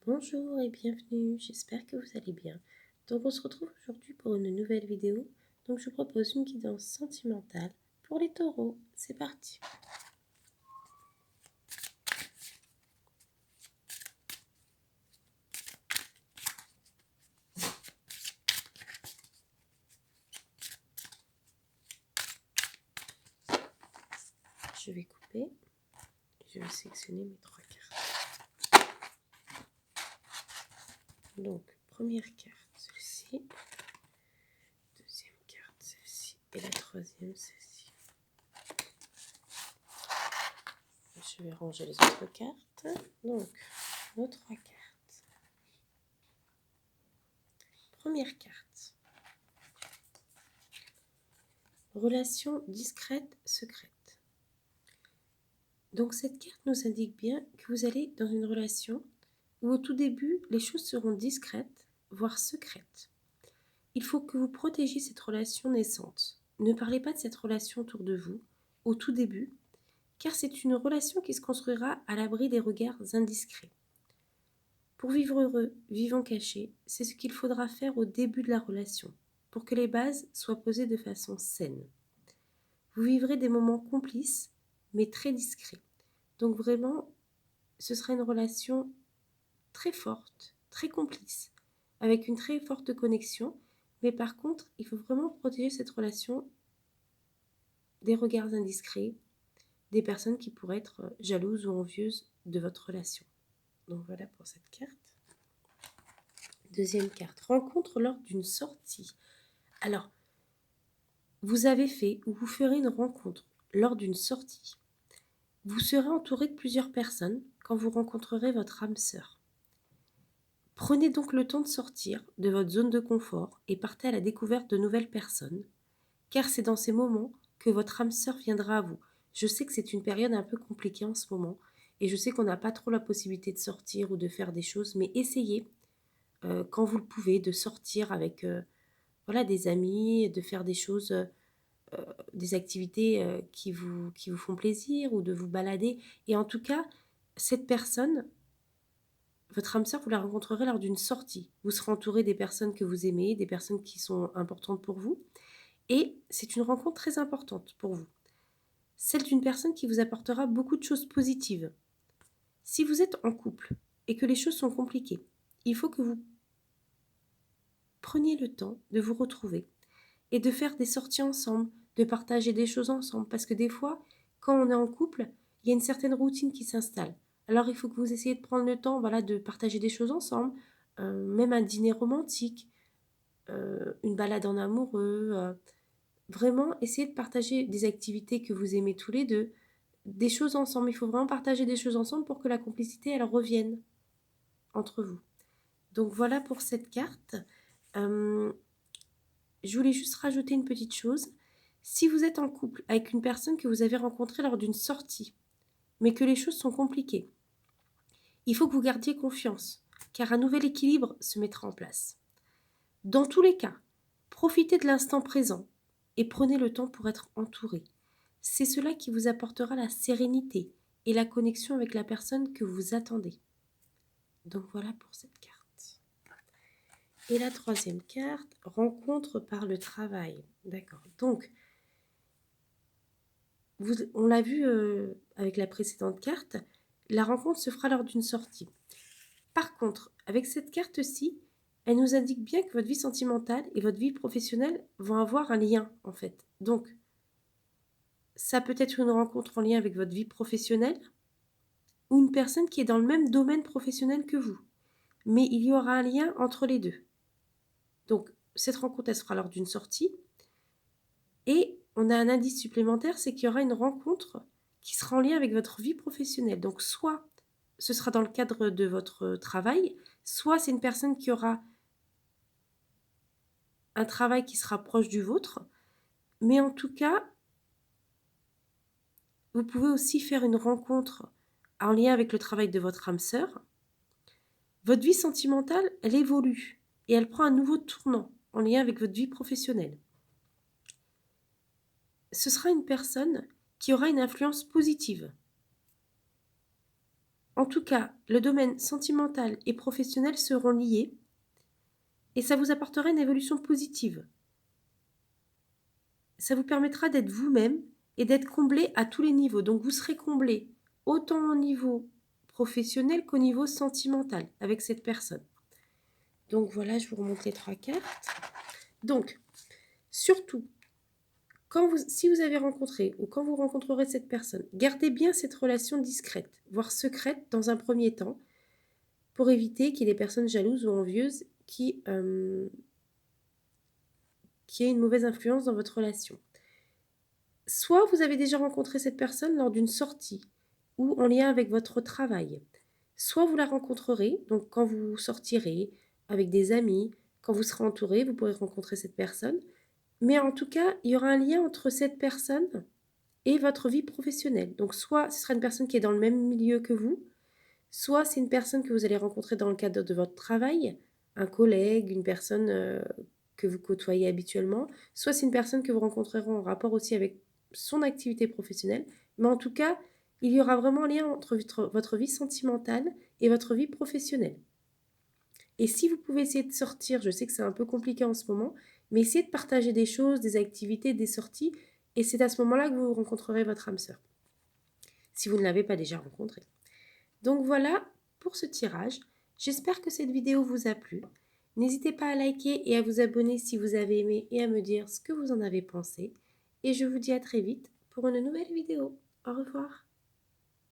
Bonjour et bienvenue, j'espère que vous allez bien. Donc on se retrouve aujourd'hui pour une nouvelle vidéo. Donc je vous propose une guidance sentimentale pour les taureaux. C'est parti. Je vais couper. Je vais sélectionner mes 3 cartes. Donc première carte, celle-ci. Deuxième carte, celle-ci. Et la troisième, celle-ci. Je vais ranger les autres cartes. Donc nos 3 cartes. Première carte. Relation discrète, secrète. Donc cette carte nous indique bien que vous allez dans une relation où au tout début, les choses seront discrètes, voire secrètes. Il faut que vous protégiez cette relation naissante. Ne parlez pas de cette relation autour de vous, au tout début, car c'est une relation qui se construira à l'abri des regards indiscrets. Pour vivre heureux, vivant caché, c'est ce qu'il faudra faire au début de la relation, pour que les bases soient posées de façon saine. Vous vivrez des moments complices, mais très discrets. Donc vraiment, ce sera une relation très forte, très complice, avec une très forte connexion. Mais par contre, il faut vraiment protéger cette relation des regards indiscrets, des personnes qui pourraient être jalouses ou envieuses de votre relation. Donc voilà pour cette carte. Deuxième carte, rencontre lors d'une sortie. Alors, vous avez fait ou vous ferez une rencontre lors d'une sortie. Vous serez entouré de plusieurs personnes quand vous rencontrerez votre âme sœur. Prenez donc le temps de sortir de votre zone de confort et partez à la découverte de nouvelles personnes, car c'est dans ces moments que votre âme sœur viendra à vous. Je sais que c'est une période un peu compliquée en ce moment, et je sais qu'on n'a pas trop la possibilité de sortir ou de faire des choses, mais essayez, quand vous le pouvez, de sortir avec voilà, des amis, de faire des choses, des activités qui vous font plaisir, ou de vous balader. Et en tout cas, cette personne, votre âme sœur, vous la rencontrerez lors d'une sortie. Vous serez entouré des personnes que vous aimez, des personnes qui sont importantes pour vous. Et c'est une rencontre très importante pour vous. Celle d'une personne qui vous apportera beaucoup de choses positives. Si vous êtes en couple et que les choses sont compliquées, il faut que vous preniez le temps de vous retrouver et de faire des sorties ensemble, de partager des choses ensemble. Parce que des fois, quand on est en couple, il y a une certaine routine qui s'installe. Alors il faut que vous essayiez de prendre le temps, voilà, de partager des choses ensemble, même un dîner romantique, une balade en amoureux. Vraiment, essayez de partager des activités que vous aimez tous les deux, des choses ensemble. Il faut vraiment partager des choses ensemble pour que la complicité, elle revienne entre vous. Donc voilà pour cette carte. Euh, je voulais juste rajouter une petite chose. Si vous êtes en couple avec une personne que vous avez rencontrée lors d'une sortie, mais que les choses sont compliquées, il faut que vous gardiez confiance, car un nouvel équilibre se mettra en place. Dans tous les cas, profitez de l'instant présent et prenez le temps pour être entouré. C'est cela qui vous apportera la sérénité et la connexion avec la personne que vous attendez. Donc voilà pour cette carte. Et la troisième carte, rencontre par le travail. D'accord. Donc, on l'a vu avec la précédente carte, la rencontre se fera lors d'une sortie. Par contre, avec cette carte-ci, elle nous indique bien que votre vie sentimentale et votre vie professionnelle vont avoir un lien, en fait. Donc, ça peut être une rencontre en lien avec votre vie professionnelle ou une personne qui est dans le même domaine professionnel que vous. Mais il y aura un lien entre les deux. Donc, cette rencontre, elle se fera lors d'une sortie. Et on a un indice supplémentaire, c'est qu'il y aura une rencontre qui sera en lien avec votre vie professionnelle. Donc, soit ce sera dans le cadre de votre travail, soit c'est une personne qui aura un travail qui sera proche du vôtre. Mais en tout cas, vous pouvez aussi faire une rencontre en lien avec le travail de votre âme sœur. Votre vie sentimentale, elle évolue et elle prend un nouveau tournant en lien avec votre vie professionnelle. Ce sera une personne qui aura une influence positive. En tout cas, le domaine sentimental et professionnel seront liés et ça vous apportera une évolution positive. Ça vous permettra d'être vous-même et d'être comblé à tous les niveaux. Donc vous serez comblé autant au niveau professionnel qu'au niveau sentimental avec cette personne. Donc voilà, je vous remonte les 3 cartes. Donc, surtout, si vous avez rencontré ou quand vous rencontrerez cette personne, gardez bien cette relation discrète, voire secrète dans un premier temps, pour éviter qu'il y ait des personnes jalouses ou envieuses qui aient une mauvaise influence dans votre relation. Soit vous avez déjà rencontré cette personne lors d'une sortie ou en lien avec votre travail. Soit vous la rencontrerez, donc quand vous sortirez avec des amis, quand vous serez entouré, vous pourrez rencontrer cette personne. Mais en tout cas, il y aura un lien entre cette personne et votre vie professionnelle. Donc soit ce sera une personne qui est dans le même milieu que vous, soit c'est une personne que vous allez rencontrer dans le cadre de votre travail, un collègue, une personne que vous côtoyez habituellement, soit c'est une personne que vous rencontrerez en rapport aussi avec son activité professionnelle. Mais en tout cas, il y aura vraiment un lien entre votre vie sentimentale et votre vie professionnelle. Et si vous pouvez essayer de sortir, je sais que c'est un peu compliqué en ce moment, mais essayez de partager des choses, des activités, des sorties, et c'est à ce moment-là que vous rencontrerez votre âme sœur, si vous ne l'avez pas déjà rencontrée. Donc voilà pour ce tirage. J'espère que cette vidéo vous a plu. N'hésitez pas à liker et à vous abonner si vous avez aimé et à me dire ce que vous en avez pensé. Et je vous dis à très vite pour une nouvelle vidéo. Au revoir.